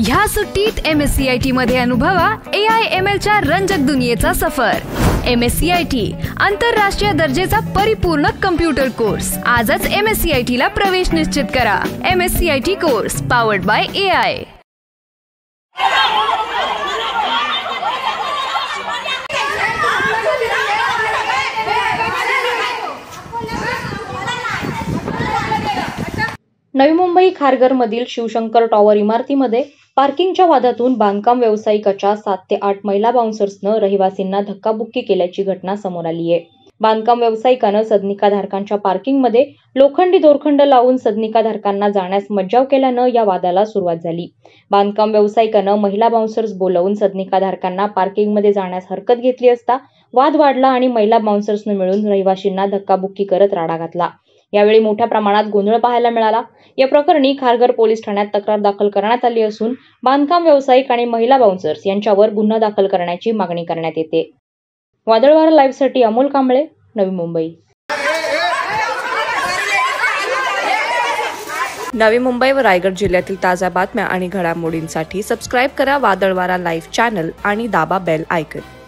ह्या सुट्टीत MSCIT मध्ये अनुभवा AI/ML च्या रंजक दुनियेचा सफर। MSCIT आंतरराष्ट्रीय दर्जेचा परिपूर्ण कम्प्युटर कोर्स। आजच MSCIT ला प्रवेश निश्चित करा। MSCIT course powered by AI। Navi Mumbai खारघरमधील Shivshankar tower इमारतीमध्ये पार्किंगच्या वादातून बांधकाम व्यावसायिकाच्या 7 ते 8 महिला बाउन्सर्सनं रहिवासींना धक्काबुक्की केल्याची घटना समोर आली आहे। बांधकाम व्यावसायिकानं सदनिकाधारकांच्या पार्किंगमध्ये लोखंडी दोरखंड लावून सदनिकाधारकांना जाण्यास मज्जाव केल्यानं या वादाला सुरुवात झाली। बांधकाम व्यावसायिकानं महिला बाउन्सर्स बोलावून सदनिकाधारकांना पार्किंगमध्ये जाण्यास हरकत घेतली असता वाद वाढला आणि महिला बाउन्सर्सनं मिळून रहिवाशींना धक्काबुक्की करत राडा घातला। यावेळी मोठ्या प्रमाणात गोंधळ पाहायला मिळाला। या प्रकरणी खारघर पोलीस ठाण्यात तक्रार दाखल करण्यात आली असून बांधकाम व्यावसायिक आणि महिला बाउन्सर्स यांच्यावर गुन्हा दाखल करण्याची मागणी करण्यात येते। वादळवारा लाईव्हसाठी अमोल कांबळे, नवी मुंबई। नवी मुंबई व रायगड जिल्ह्यातील ताज्या बातम्या आणि घडामोडींसाठी सबस्क्राईब करा वादळवारा लाईव्ह चॅनल आणि दाबा बेल आयकॉन।